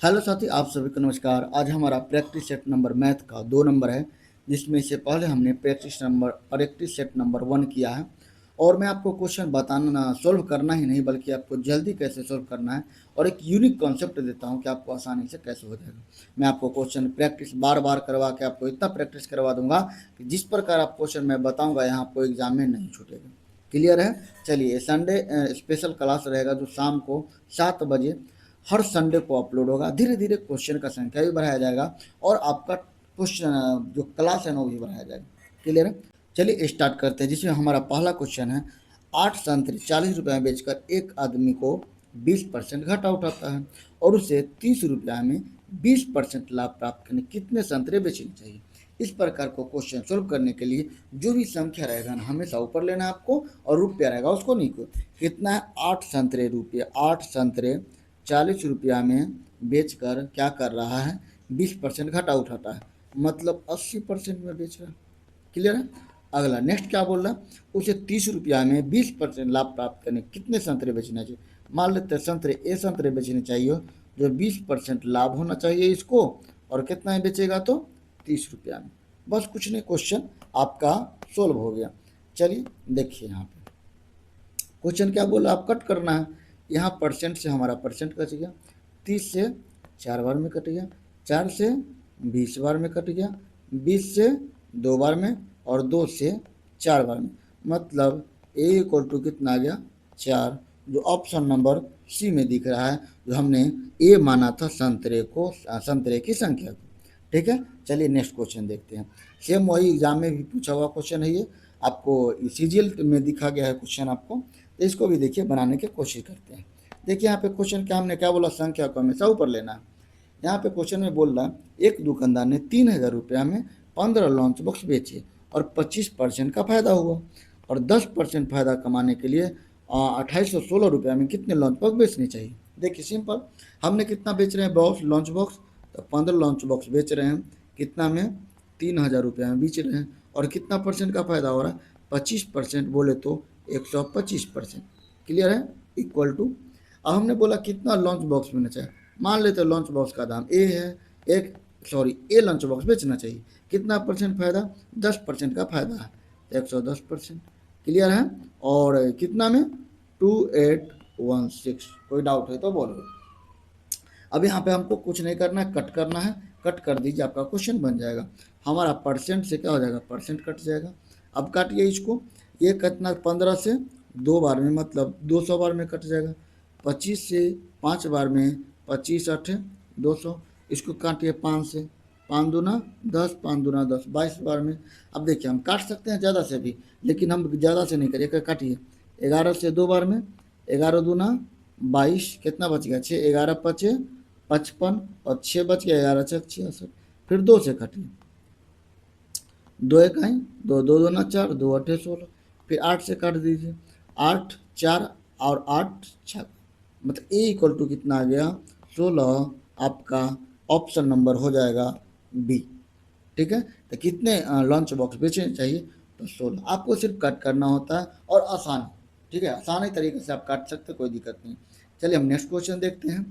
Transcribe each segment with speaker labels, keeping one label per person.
Speaker 1: Hello साथी, आप सभी को नमस्कार। आज हमारा प्रैक्टिस सेट नंबर मैथ का 2 नंबर है, जिसमें से पहले हमने प्रैक्टिस सेट नंबर 1 किया है। और मैं आपको क्वेश्चन बताना सॉल्व करना ही नहीं, बल्कि आपको जल्दी कैसे सॉल्व करना है और एक यूनिक कॉन्सेप्ट देता हूं कि आपको आसानी से कैसे हो जाएगा। मैं आपको क्वेश्चन प्रैक्टिस बार बार करवा के आपको इतना प्रैक्टिस करवा दूंगा कि जिस प्रकार आप क्वेश्चन मैं बताऊँगा यहाँ आपको एग्जाम में नहीं छूटेगा। क्लियर है? चलिए, संडे स्पेशल क्लास रहेगा जो शाम को 7 बजे हर संडे को अपलोड होगा। धीरे धीरे क्वेश्चन का संख्या भी बढ़ाया जाएगा और आपका क्वेश्चन जो क्लास है ना वो भी बढ़ाया जाएगा। क्लियर है? चलिए स्टार्ट करते हैं, जिसमें हमारा पहला क्वेश्चन है। 8 संतरे 40 रुपये में बेचकर एक आदमी को 20% घाटा उठाता है और उसे 30 रुपया में 20% लाभ प्राप्त करने कितने संतरे बेचने चाहिए। इस प्रकार को क्वेश्चन सोल्व करने के लिए जो भी संख्या रहेगा ना हमेशा ऊपर लेना है आपको, और रुपया रहेगा उसको नीचे। कितना है? 8 संतरे रुपये, 8 संतरे 40 रुपया में बेचकर क्या कर रहा है? 20% घाटा उठाता है, मतलब 80% में बेच रहा है। क्लियर है? अगला नेक्स्ट क्या बोल रहा है? उसे 30 रुपया में 20% लाभ प्राप्त करने कितने संतरे बेचना चाहिए। मान लेते हैं संतरे बेचने चाहिए, जो 20% लाभ होना चाहिए इसको, और कितना में बेचेगा? तो 30 रुपया में। बस कुछ नहीं, क्वेश्चन आपका सोल्व हो गया। चलिए देखिए, यहाँ पे क्वेश्चन क्या बोला, आप कट करना है। यहाँ परसेंट से हमारा परसेंट कट गया, 30 से 4 बार में कट गया, 4 से 20 बार में कट गया, 20 से 2 बार में, और 2 से 4 बार में। मतलब ए इक्वल टू कितना आ गया? 4, जो ऑप्शन नंबर सी में दिख रहा है, जो हमने ए माना था संतरे की संख्या को। ठीक है, चलिए नेक्स्ट क्वेश्चन देखते हैं। सेम वही एग्जाम में भी पूछा हुआ क्वेश्चन है ये, आपको सीजीएल में दिखा गया है क्वेश्चन आपको, तो इसको भी देखिए बनाने की कोशिश करते हैं। देखिए यहाँ पे क्वेश्चन क्या, हमने क्या बोला, संख्या को हमेशा ऊपर लेना है। यहाँ पे क्वेश्चन में बोल रहा है, एक दुकानदार ने 3000 रुपया में 15 लंच बॉक्स बेचे और 25% का फायदा हुआ, और 10% फायदा कमाने के लिए 2816 रुपया में कितने लंच बॉक्स बेचने चाहिए। देखिए सिंपल, हमने कितना बेच रहे हैं लंच बॉक्स, तो 15 लंच बॉक्स बेच रहे हैं, कितना में? 3000 रुपया में बेच रहे हैं, और कितना परसेंट का फायदा हो रहा है? 25% बोले तो 125%। क्लियर है? इक्वल टू, अब हमने बोला कितना लंच बॉक्स मिलना चाहिए। मान लेते लंच बॉक्स का दाम ए है, ए लंच बॉक्स बेचना चाहिए, कितना परसेंट फायदा? 10% का फायदा है, 110%। क्लियर है? और कितना में? 2816। कोई डाउट है तो बोलो। अब यहाँ पे हमको कुछ नहीं करना है, कट करना है। कट कर दीजिए, आपका क्वेश्चन बन जाएगा। हमारा परसेंट से क्या हो जाएगा? परसेंट कट जाएगा। अब काटिए इसको, ये कितना? 15 से 2 बार में, मतलब 200 बार में कट जाएगा। 25 से 5 बार में, 25 8 200। इसको काटिए 5 से, 5 दूना 10, 5 दूना 10, 22 बार में। अब देखिए हम काट सकते हैं ज़्यादा से भी, लेकिन हम ज़्यादा से नहीं करिए, काटिए 11 से 2 बार में, 11 दूना 22, कितना बच गया? 6, 11 पचे 55, और 6 बच गया, 11 छः 66। फिर 2 से काटिए, 2 एक आई, 2 2 दूना 4, 2 8 16। फिर 8 से काट दीजिए, 8 4 और 8 6, मतलब ए इक्वल टू कितना आ गया? 16। आपका ऑप्शन नंबर हो जाएगा बी। ठीक है, तो कितने लंच बॉक्स बेचने चाहिए? तो 16। आपको सिर्फ कट करना होता है, और आसान, ठीक है, आसानी तरीके से आप काट सकते, कोई दिक्कत नहीं। चलिए हम नेक्स्ट क्वेश्चन देखते हैं।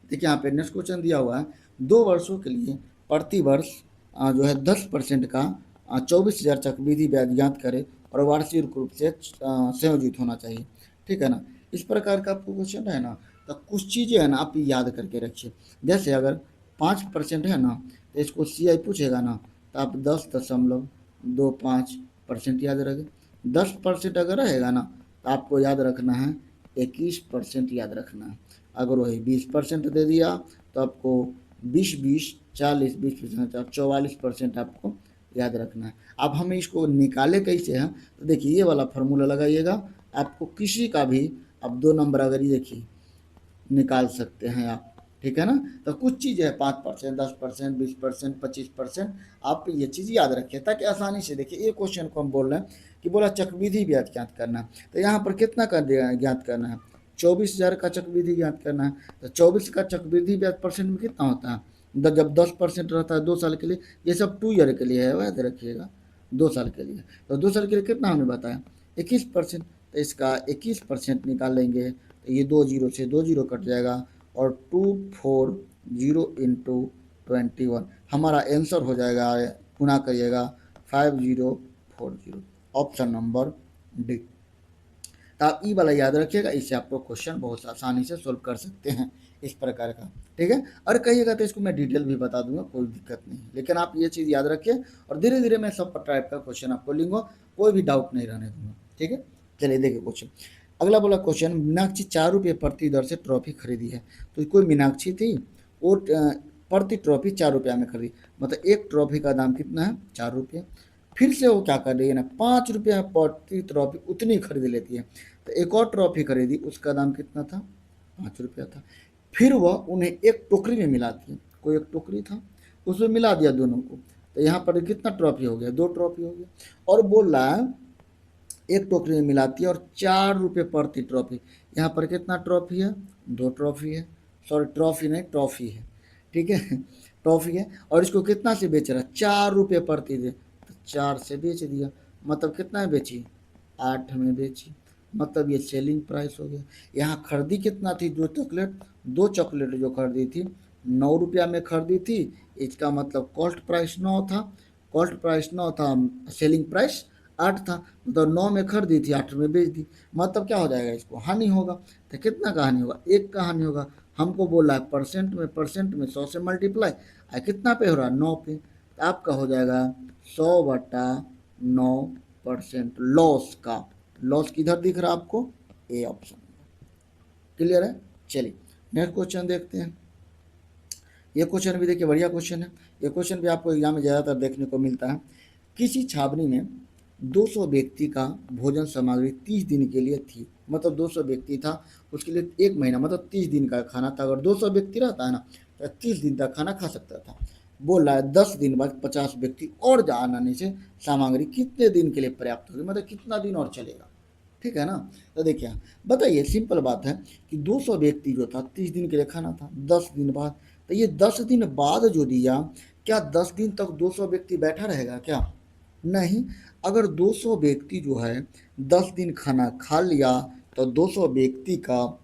Speaker 1: देखिए यहाँ पे नेक्स्ट क्वेश्चन दिया हुआ है, 2 वर्षों के लिए प्रति वर्ष जो है 10% का 24,000 चक्रवृद्धि ब्याज ज्ञात करें और वार्षिक रूप से संयोजित होना चाहिए। ठीक है ना? इस प्रकार का आपको क्वेश्चन है ना, तो कुछ चीज़ें है ना आप याद करके रखिए। जैसे अगर 5% है ना, तो इसको CI पूछेगा ना, तो आप 10.25% याद रखें। 10% अगर रहेगा ना, तो आपको याद रखना है 21% याद रखना है। अगर वही 20% दे दिया, तो आपको 20 40 20% 44% आपको याद रखना है। अब हमें इसको निकाले कैसे हैं, तो देखिए ये वाला फार्मूला लगाइएगा। आपको किसी का भी, अब 2 नंबर अगर ये देखिए निकाल सकते हैं आप। ठीक है ना? तो कुछ चीज़ है 5%, 10%, 20%, 25%, आप ये चीज़ याद रखिए ताकि आसानी से देखिए। ये क्वेश्चन को हम बोल रहे हैं कि बोला चक्रवृद्धि ब्याज ज्ञात करना है, तो यहाँ पर कितना का ज्ञात करना है? 24,000 का चक्रवृद्धि ज्ञात करना है। तो 24 का चक्रवृद्धि ब्याज परसेंट में कितना होता है? जब 10% रहता है 2 साल के लिए, ये सब 2 ईयर के लिए है, याद रखिएगा, 2 साल के लिए। तो 2 साल के लिए कितना हमने बताया? 21%। तो इसका 21% निकाल लेंगे, तो ये 2 जीरो से 2 जीरो कट जाएगा, और 2 4 0 × 21, हमारा आंसर हो जाएगा, गुना करिएगा 5040, ऑप्शन नंबर डी। तो आप ई वाला याद रखिएगा, इससे आपको क्वेश्चन बहुत आसानी से सोल्व कर सकते हैं इस प्रकार का, ठीक है। और कहिएगा तो इसको मैं डिटेल भी बता दूंगा, कोई दिक्कत नहीं, लेकिन आप ये चीज़ याद रखिए और धीरे धीरे मैं सब टाइप का क्वेश्चन आपको लूँगा, कोई भी डाउट नहीं रहने दूंगा, ठीक है। चलिए देखिए क्वेश्चन, अगला बोला क्वेश्चन, मीनाक्षी 4 रुपये प्रति दर से ट्रॉफी खरीदी है। तो कोई मीनाक्षी थी, वो प्रति ट्रॉफी 4 रुपया में खरीदी, मतलब एक ट्रॉफी का दाम कितना है, 4 रुपये। फिर से वो क्या कर रही है ना, 5 रुपया प्रति ट्रॉफी उतनी खरीद लेती है। तो एक और ट्रॉफी खरीदी, उसका दाम कितना था, 5 रुपया था। फिर वह उन्हें एक टोकरी में मिलाती है, कोई एक टोकरी था उसमें मिला दिया दोनों को, तो यहाँ पर कितना ट्रॉफी हो गया, 2 ट्रॉफी हो गया। और बोल रहा है एक टोकरी में मिलाती है और 4 रुपये प्रति ट्रॉफी, यहाँ पर कितना ट्रॉफी है, 2 ट्रॉफी है, सॉरी ट्रॉफी नहीं ट्रॉफी है, ठीक है ट्रॉफी है। और इसको कितना से बेच रहा है, 4 रुपये प्रति दे, तो 4 से बेच दिया, मतलब कितना में बेची, 8 में बेची, मतलब ये सेलिंग प्राइस हो गया। यहाँ खरीदी कितना थी, 2 चॉकलेट, 2 चॉकलेट जो खरीदी थी 9 रुपया में खरीदी थी, इसका मतलब कॉस्ट प्राइस 9 था, कॉस्ट प्राइस 9 था, सेलिंग प्राइस 8 था, मतलब 9 में खरीदी थी, 8 में बेच दी, मतलब क्या हो जाएगा, इसको हानि होगा। तो कितना का हानि होगा, 1 का हानि होगा। हमको बोला है परसेंट में 100 से मल्टीप्लाई, कितना पे हो रहा है, 9 पे, तो आपका हो जाएगा 100/9% लॉस का, लॉस किधर दिख रहा है आपको, ए ऑप्शन, क्लियर है। चलिए नेक्स्ट क्वेश्चन देखते हैं। ये क्वेश्चन भी देखिए बढ़िया क्वेश्चन है, ये क्वेश्चन भी आपको एग्जाम में ज़्यादातर देखने को मिलता है। किसी छावनी में 200 व्यक्ति का भोजन सामग्री 30 दिन के लिए थी, मतलब 200 व्यक्ति था, उसके लिए 1 महीना मतलब 30 दिन का खाना था। अगर 200 व्यक्ति रहता है ना तो 30 दिन तक खाना खा सकता था। बोल रहा है 10 दिन बाद 50 व्यक्ति और आने से सामग्री कितने दिन के लिए पर्याप्त होगी, मतलब कितना दिन और चलेगा, ठीक है ना। तो देखिए बताइए, सिंपल बात है कि 200 व्यक्ति जो था 30 दिन के लिए खाना था, 10 दिन बाद, तो ये 10 दिन बाद जो दिया, क्या 10 दिन तक 200 व्यक्ति बैठा रहेगा क्या, नहीं। अगर 200 व्यक्ति जो है 10 दिन खाना खा लिया, तो 200 व्यक्ति का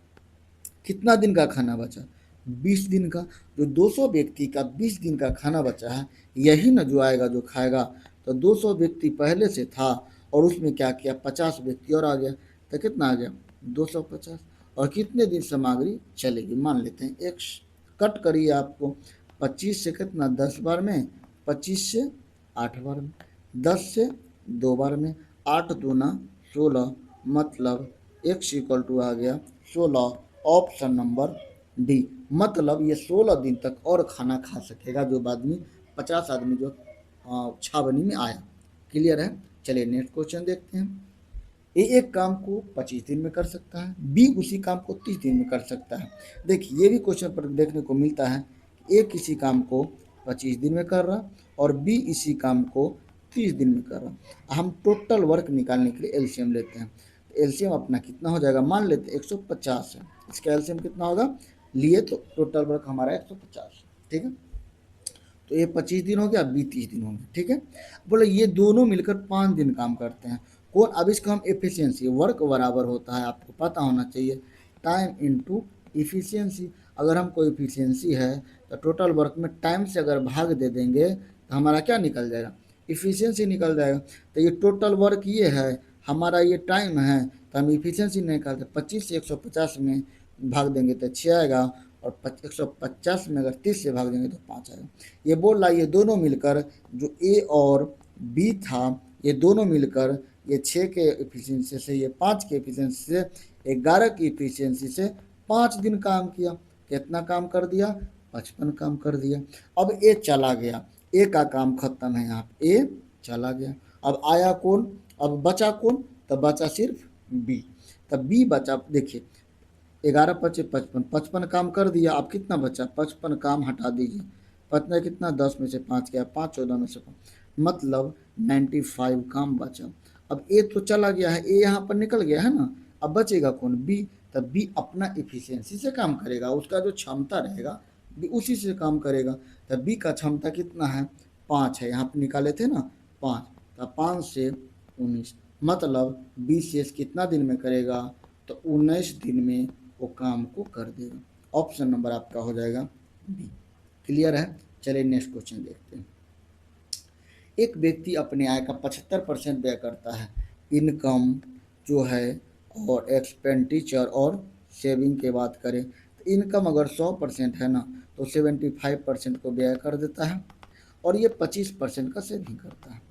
Speaker 1: कितना दिन का खाना बचा, 20 दिन का। जो 200 व्यक्ति का 20 दिन का खाना बचा है, यही ना जो आएगा जो खाएगा। तो 200 व्यक्ति पहले से था और उसमें क्या किया, 50 व्यक्ति और आ गया, तो कितना आ गया, 250। और कितने दिन सामग्री चलेगी, मान लेते हैं एक, कट करिए आपको, 25 से कितना 10 बार में, 25 से 8 बार में, 10 से 2 बार में, 8 दूना 16, मतलब x आ गया 16, ऑप्शन नंबर डी। मतलब ये 16 दिन तक और खाना खा सकेगा जो आदमी, 50 आदमी जो छावनी में आया, क्लियर है। चलिए नेक्स्ट क्वेश्चन देखते हैं। ए एक काम को 25 दिन में कर सकता है, बी उसी काम को 30 दिन में कर सकता है। देखिए ये भी क्वेश्चन पर देखने को मिलता है, ए किसी काम को 25 दिन में कर रहा और बी इसी काम को 30 दिन में कर रहा। हम टोटल वर्क निकालने के लिए एलसीएम लेते हैं, तो एलसीएम अपना कितना हो जाएगा, मान लेते हैं 150 है, इसका एलसीएम कितना होगा लिए, तो टोटल वर्क हमारा 150, ठीक है। तो ये 25 दिन हो गया, बी 30 दिन हो गया, ठीक है। बोले ये दोनों मिलकर 5 दिन काम करते हैं, कौन, अब इसको हम एफिशिएंसी, वर्क बराबर होता है, आपको पता होना चाहिए, टाइम इनटू इफिशिएंसी। अगर हमको इफिशिएंसी है तो टोटल वर्क में टाइम से अगर भाग दे देंगे तो हमारा क्या निकल जाएगा, इफिशिएंसी निकल जाएगा। तो ये टोटल वर्क ये है, हमारा ये टाइम है, तो हम इफिशिएंसी निकालते, 25 से 150 में भाग देंगे तो 6 आएगा, और 150 में अगर 30 से भाग देंगे तो 5 आएगा। ये बोल रहा है ये दोनों मिलकर, जो ए और बी था, ये दोनों मिलकर ये 6 के एफिशिएंसी से, ये 5 के एफिशिएंसी से, 11 की एफिशिएंसी से 5 दिन काम किया। कितना काम कर दिया, 55 काम कर दिया। अब ए चला गया, ए का काम खत्म है, यहाँ ए चला गया। अब आया कौन, अब बचा कौन, तो बचा सिर्फ बी। तब बी बचा, देखिए 11 × 5 = 55, 55 काम कर दिया, अब कितना बचा, 55 काम हटा दीजिए, पतना कितना, 10 में से 5 गया, 5 14 में से 5, मतलब 95 काम बचा। अब ए तो चला गया है, ए यहाँ पर निकल गया है ना, अब बचेगा कौन, बी। तब बी अपना इफिशियंसी से काम करेगा, उसका जो क्षमता रहेगा बी उसी से काम करेगा। तब बी का क्षमता कितना है, 5 है, यहाँ पर निकाले थे ना 5, तब 5 से 19, मतलब 20 शेष कितना दिन में करेगा, तो 19 दिन में वो काम को कर देगा। ऑप्शन नंबर आपका हो जाएगा बी। क्लियर है। चलिए नेक्स्ट क्वेश्चन देखते हैं। एक व्यक्ति अपने आय का 75% व्यय करता है। इनकम जो है और एक्सपेंडिचर और सेविंग की बात करें तो इनकम अगर 100% है ना तो 75% को व्यय कर देता है और ये 25% का सेविंग करता है।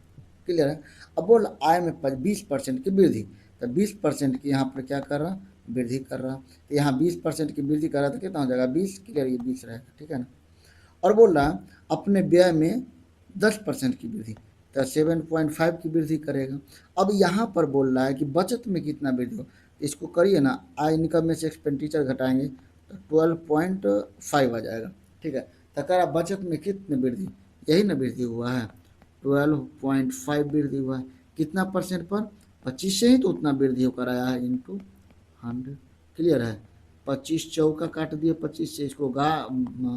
Speaker 1: क्लियर है। अब बोल आय में 20% की वृद्धि, तो 20% की यहाँ पर क्या कर रहा, वृद्धि कर रहा। तो यहाँ 20% की वृद्धि कर रहा तो कितना हो जाएगा 20। क्लियर, ये 20 रहेगा, ठीक है ना। और बोल रहा अपने व्यय में 10% की वृद्धि, तो 7.5 की वृद्धि करेगा। अब यहाँ पर बोल रहा है कि बचत में कितना वृद्धि हो, इसको करिए ना, आय इनकम में से एक्सपेंडिचर घटाएंगे तो 12.5 आ जाएगा, ठीक है। तो कह रहा बचत में कितनी वृद्धि, यही ना वृद्धि हुआ है, 12.5 वृद्धि हुआ है। कितना परसेंट पर, 25 से ही तो उतना वृद्धि होकर आया है, इंटू 100। क्लियर है। 25 चौका काट दिए, 25 से इसको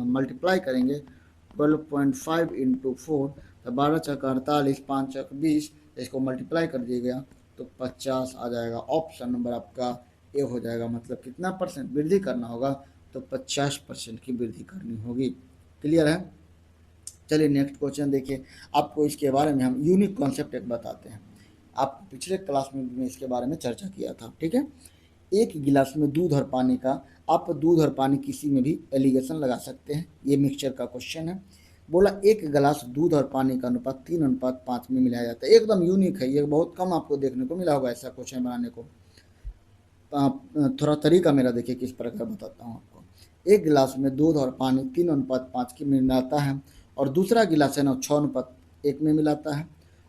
Speaker 1: मल्टीप्लाई करेंगे, 12.5 इंटू 4, तो 12 चौका 48, 5 चौका 20, इसको मल्टीप्लाई कर दिया गया तो 50 आ जाएगा। ऑप्शन नंबर आपका ए हो जाएगा। मतलब कितना परसेंट वृद्धि करना होगा, तो 50% की वृद्धि करनी होगी। क्लियर है। चलिए नेक्स्ट क्वेश्चन देखिए। आपको इसके बारे में हम यूनिक कॉन्सेप्ट एक बताते हैं। आप पिछले क्लास में भी इसके बारे में चर्चा किया था, ठीक है। एक गिलास में दूध और पानी का, आप दूध और पानी किसी में भी एलिगेशन लगा सकते हैं, ये मिक्सचर का क्वेश्चन है। बोला एक गिलास दूध और पानी का अनुपात 3:5 में मिलाया जाता है। एकदम यूनिक है ये, बहुत कम आपको देखने को मिला होगा ऐसा क्वेश्चन बनाने को। थोड़ा तरीका मेरा देखिए किस प्रकार बताता हूँ आपको। एक गिलास में दूध और पानी 3:5 की मिलाता है और दूसरा गिलास है ना 6:1 में मिलाता है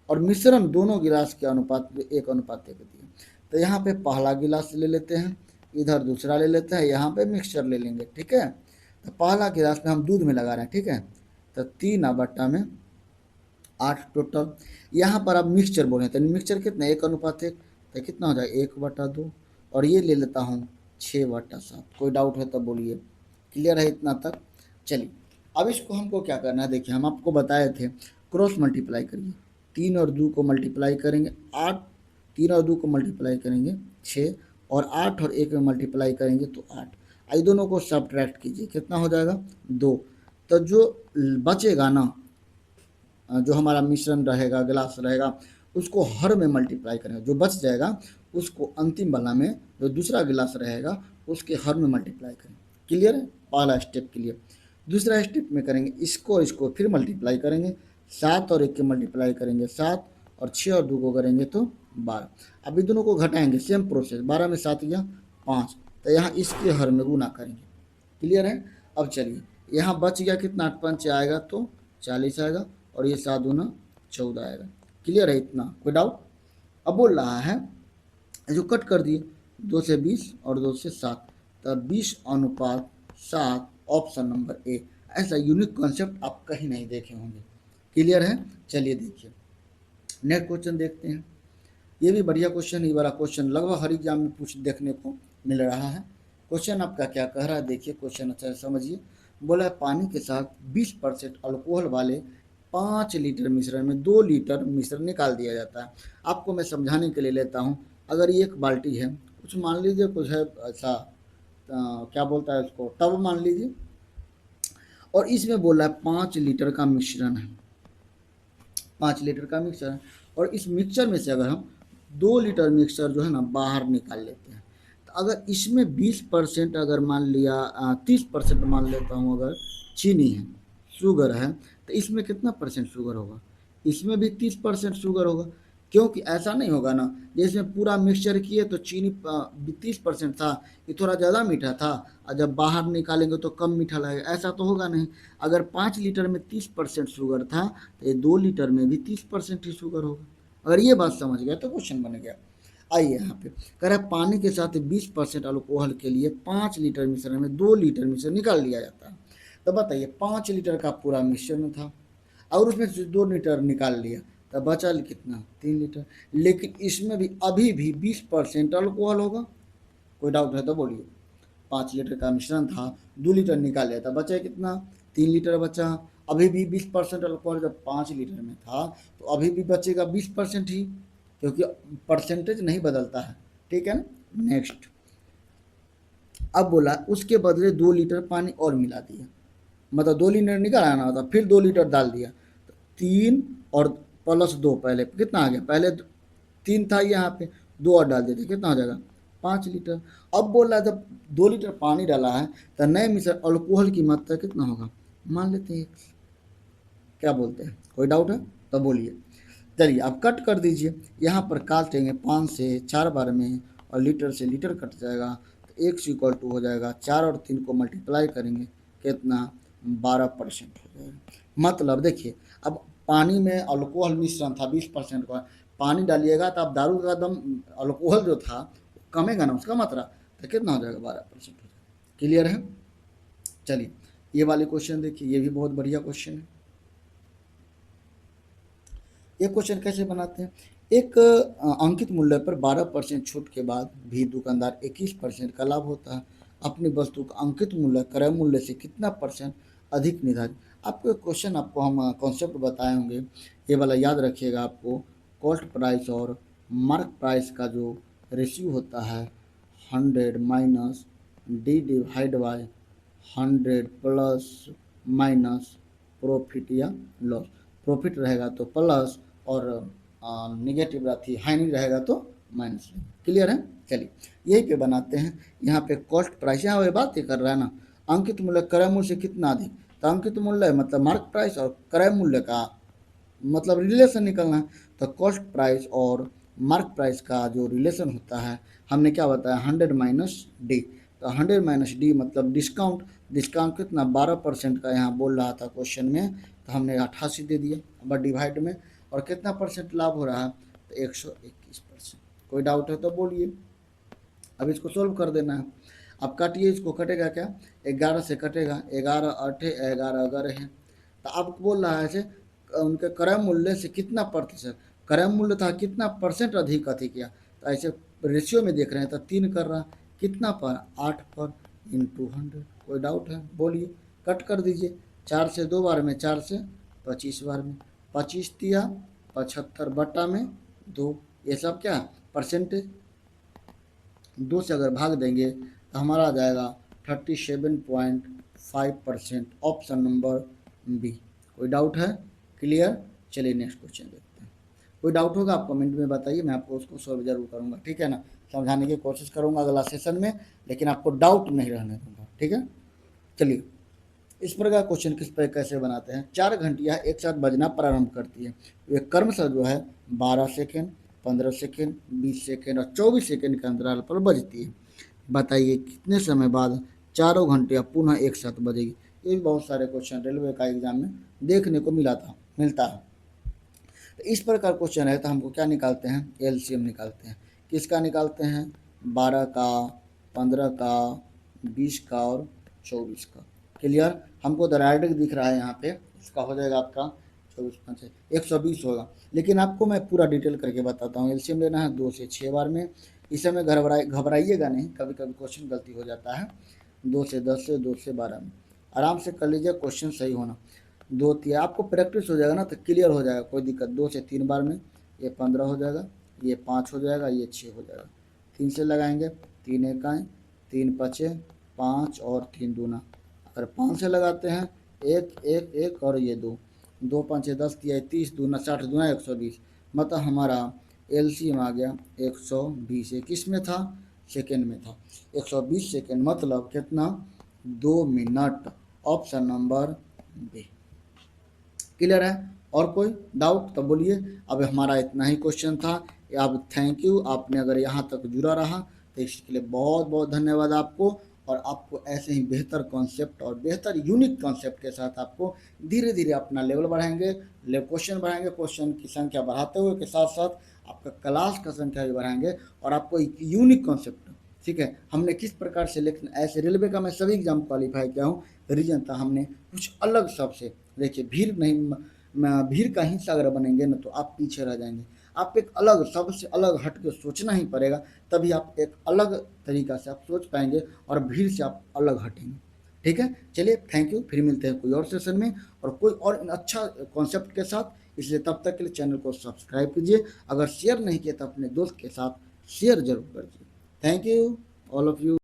Speaker 1: और मिश्रण दोनों गिलास के अनुपात 1:1 दिए। तो यहाँ पे पहला गिलास ले लेते हैं, इधर दूसरा ले लेते हैं, यहाँ पे मिक्सचर ले लेंगे, ठीक है। तो पहला गिलास में हम दूध में लगा रहे हैं, ठीक है। तो 3/8 टोटल। यहाँ पर आप मिक्सचर बोले तो मिक्सचर कितना 1:1, तो कितना हो जाएगा 1/2। और ये ले लेता हूँ 6/7। कोई डाउट है तो बोलिए। क्लियर है इतना तक। चलिए अब इसको हमको क्या करना है, देखिए हम आपको बताए थे क्रॉस मल्टीप्लाई करिए। 3 और 2 को मल्टीप्लाई करेंगे 8, 3 और 2 को मल्टीप्लाई करेंगे 6, और 8 और 1 में मल्टीप्लाई करेंगे तो 8। आई दोनों को सब्ट्रैक्ट कीजिए, कितना हो जाएगा 2। तो जो बचेगा ना, जो हमारा मिश्रण रहेगा गिलास रहेगा उसको हर में मल्टीप्लाई करेंगे, जो बच जाएगा उसको अंतिम वाला में जो दूसरा गिलास रहेगा उसके हर में मल्टीप्लाई करेंगे। क्लियर है, पहला स्टेप क्लियर। दूसरा स्टेप में करेंगे इसको फिर मल्टीप्लाई करेंगे, 7 और 1 के मल्टीप्लाई करेंगे 7, और 6 और 2 को करेंगे तो 12। अब इन दोनों को घटाएंगे, सेम प्रोसेस, 12 में 7 गया 5, तो यहाँ इसके हर में गुना करेंगे। क्लियर है। अब चलिए यहाँ बच गया कितना, 8 5 आएगा तो 40 आएगा, और ये 7 दूना 14 आएगा। क्लियर है इतना, कोई डाउट। अब बोल रहा है जो कट कर दिए, 2 से 20 और 2 से 7, तो 20:7, ऑप्शन नंबर ए। ऐसा यूनिक कॉन्सेप्ट आप कहीं नहीं देखे होंगे। क्लियर है। चलिए देखिए नेक्स्ट क्वेश्चन देखते हैं। ये भी बढ़िया क्वेश्चन, ये वाला क्वेश्चन लगभग हर एग्जाम में पूछ देखने को मिल रहा है। क्वेश्चन आपका क्या कह रहा है, देखिए क्वेश्चन अच्छा से समझिए। बोला है पानी के साथ 20% अल्कोहल वाले 5 लीटर मिश्रण में 2 लीटर मिश्रण निकाल दिया जाता है। आपको मैं समझाने के लिए लेता हूँ। अगर ये एक बाल्टी है, कुछ मान लीजिए कुछ है ऐसा, क्या बोलता है उसको, टब मान लीजिए, और इसमें बोला है 5 लीटर का मिश्रण है, 5 लीटर का मिक्सर है। और इस मिक्सर में से अगर हम 2 लीटर मिक्सर जो है ना बाहर निकाल लेते हैं, तो अगर इसमें 20% अगर मान लिया 30% मान लेता हूँ, अगर चीनी है, शुगर है, तो इसमें कितना परसेंट शुगर होगा, इसमें भी 30% शुगर होगा। क्योंकि ऐसा नहीं होगा ना, जैसे पूरा मिक्सचर किए तो चीनी 30% था, ये थोड़ा ज़्यादा मीठा था, और जब बाहर निकालेंगे तो कम मीठा लगेगा, ऐसा तो होगा नहीं। अगर 5 लीटर में 30% शुगर था, तो ये 2 लीटर में भी 30% ही शुगर होगा। अगर ये बात समझ गया तो क्वेश्चन बन गया। आइए यहाँ पे कह रहा है पानी के साथ 20% अल्कोहल के लिए 5 लीटर मिश्रण में 2 लीटर मिश्रण निकाल लिया जाता है। तो बताइए 5 लीटर का पूरा मिश्रण था और उसमें से 2 लीटर निकाल लिया, तो बचा कितना 3 लीटर। लेकिन इसमें भी अभी भी 20% अल्कोहल होगा। कोई डाउट है तो बोलिए। 5 लीटर का मिश्रण था, 2 लीटर निकाल लिया था, बचा कितना 3 लीटर बचा। अभी भी 20% अल्कोहल जब 5 लीटर में था तो अभी भी बचेगा 20% ही, क्योंकि परसेंटेज नहीं बदलता है, ठीक है ना। नेक्स्ट अब बोला उसके बदले 2 लीटर पानी और मिला दिया। मतलब 2 लीटर निकल आना था, फिर 2 लीटर डाल दिया, 3 और +2, पहले कितना आ गया, पहले 3 था यहाँ पे, 2 और डाल देते कितना हो जाएगा 5 लीटर। अब बोल रहा है जब 2 लीटर पानी डाला है तो नए मिश्रण अल्कोहल की मात्रा कितना होगा, मान लेते हैं X। क्या बोलते हैं, कोई डाउट है तो बोलिए। चलिए अब कट कर दीजिए, यहाँ पर काटेंगे 5 से 4 बार में और लीटर से लीटर कट जाएगा, तो X हो जाएगा 4 और 3 को मल्टीप्लाई करेंगे कितना 12% हो जाएगा। मतलब देखिए अब पानी में अल्कोहल मिश्रण था 20% का, पानी डालिएगा तो अब दारू का दम अल्कोहल जो था कमेगा ना उसका मात्रा, तो कितना हो जाएगा 12% हो जाएगा। क्लियर है। चलिए ये वाले क्वेश्चन देखिए, ये भी बहुत बढ़िया क्वेश्चन है। ये क्वेश्चन कैसे बनाते हैं, एक अंकित मूल्य पर 12% छूट के बाद भी दुकानदार 21% का लाभ होता है, अपनी वस्तु का अंकित मूल्य क्रय मूल्य से कितना परसेंट अधिक निर्धारित। आपको एक क्वेश्चन आपको हम कॉन्सेप्ट बताए होंगे, ये वाला याद रखिएगा। आपको कॉस्ट प्राइस और मार्क प्राइस का जो रेशियो होता है 100 minus D divide by 100 plus minus profit या लॉस। प्रॉफिट रहेगा तो प्लस और निगेटिव रहती हानि रहेगा तो माइनस। क्लियर है। चलिए यही पे बनाते हैं, यहाँ पे कॉस्ट प्राइस, यहाँ वही बात ही कर रहा है ना, अंकित मूल्य क्रय मूल्य से कितना अधिक, तो अंकित मूल्य मतलब मार्क प्राइस और क्रय मूल्य का मतलब रिलेशन निकलना है। तो कॉस्ट प्राइस और मार्क प्राइस का जो रिलेशन होता है हमने क्या बताया 100 माइनस डी, तो 100 माइनस डी मतलब डिस्काउंट, डिस्काउंट कितना 12% का यहाँ बोल रहा था क्वेश्चन में, तो हमने 88 दे दिया, बट डिवाइड में और कितना परसेंट लाभ हो रहा है तो 121%। कोई डाउट है तो बोलिए। अब इसको सोल्व कर देना है। अब काटिए इसको, कटेगा क्या 11 से कटेगा, 11 8 11 अगर है, तो अब बोल रहा है ऐसे उनके क्रय मूल्य से कितना प्रतिशत, क्रय मूल्य था कितना परसेंट अधिक अधिक किया, तो ऐसे रेशियो में देख रहे हैं तो 3 कर रहा, कितना पर 8 पर इंटू 100। कोई डाउट है बोलिए, कट कर दीजिए, 4 से 2 बार में, 4 से 25 बार में, 25 दिया 75 बटा में 2, ये सब क्या परसेंटेज, 2 से अगर भाग देंगे तो हमारा आ जाएगा 37.5%, ऑप्शन नंबर बी। कोई डाउट है, क्लियर। चलिए नेक्स्ट क्वेश्चन देखते हैं। कोई डाउट होगा आप कमेंट में बताइए, मैं आपको उसको सॉल्व जरूर करूँगा, ठीक है ना, समझाने की कोशिश करूँगा अगला सेशन में, लेकिन आपको डाउट नहीं रहने दूँगा, ठीक है। चलिए इस प्रकार क्वेश्चन किस पर कैसे बनाते हैं। 4 घंटियाँ एक साथ बजना प्रारंभ करती है, वे क्रमशः जो है 12 सेकेंड, 15 सेकेंड, 20 सेकेंड और 24 सेकेंड के अंतराल पर बजती है। बताइए कितने समय बाद चारों घंटियाँ पुनः एक साथ बजेगी। ये बहुत सारे क्वेश्चन रेलवे का एग्जाम में देखने को मिलता है। तो इस प्रकार क्वेश्चन है तो हमको क्या निकालते हैं, एलसीएम निकालते हैं। किसका निकालते हैं, 12 का, 15 का, 20 का और 24 का। क्लियर। हमको द राइडिंग दिख रहा है यहाँ पे, इसका हो जाएगा आपका 24 120 होगा, लेकिन आपको मैं पूरा डिटेल करके बताता हूँ। एलसीएम लेना है 2 से 6 बार में। इस समय घबराइएगा नहीं, कभी कभी क्वेश्चन गलती हो जाता है। 2 से 10 से 2 से 12 में आराम से कर लीजिए, क्वेश्चन सही होना। 2 3 आपको प्रैक्टिस हो जाएगा ना तो क्लियर हो जाएगा, कोई दिक्कत। 2 से 3 बार में ये 15 हो जाएगा, ये 5 हो जाएगा, ये 6 हो जाएगा। 3 से लगाएंगे, 3 एकाएँ 3 पचे 5 और 3 दूना। अगर 5 से लगाते हैं 1 1 1 और ये 2 2 5 10 दिया 30 दूना 60 दूना 120, मतलब हमारा एलसीएम आ गया 120। ये किस में था, सेकेंड में था। 120 सेकेंड मतलब कितना 2 minute, option number B. Clear है। और कोई डाउट तो बोलिए। अब हमारा इतना ही क्वेश्चन था। अब थैंक यू, आपने अगर यहाँ तक जुड़ा रहा तो इसके लिए बहुत बहुत धन्यवाद आपको। और आपको ऐसे ही बेहतर कॉन्सेप्ट और बेहतर यूनिक कॉन्सेप्ट के साथ आपको धीरे धीरे अपना लेवल बढ़ाएंगे, क्वेश्चन बढ़ाएंगे, क्वेश्चन की संख्या बढ़ाते हुए के साथ साथ आपका क्लास का संख्या भी बढ़ाएंगे और आपको एक यूनिक कॉन्सेप्ट, ठीक है, हमने किस प्रकार से सिलेक्शन, ऐसे रेलवे का मैं सभी एग्जाम क्वालिफाई किया हूँ, रीजन था हमने कुछ अलग सबसे। देखिए भीड़ नहीं, भीड़ का हिस्सा अगर बनेंगे ना तो आप पीछे रह जाएंगे। आप एक अलग, सबसे अलग हट के सोचना ही पड़ेगा, तभी आप एक अलग तरीका से आप सोच पाएंगे और भीड़ से आप अलग हटेंगे। ठीक है, चलिए थैंक यू, फिर मिलते हैं कोई और सेशन में और कोई और अच्छा कॉन्सेप्ट के साथ। इसलिए तब तक के लिए चैनल को सब्सक्राइब कीजिए, अगर शेयर नहीं किया तो अपने दोस्त के साथ शेयर जरूर करिए। Thank you all of you.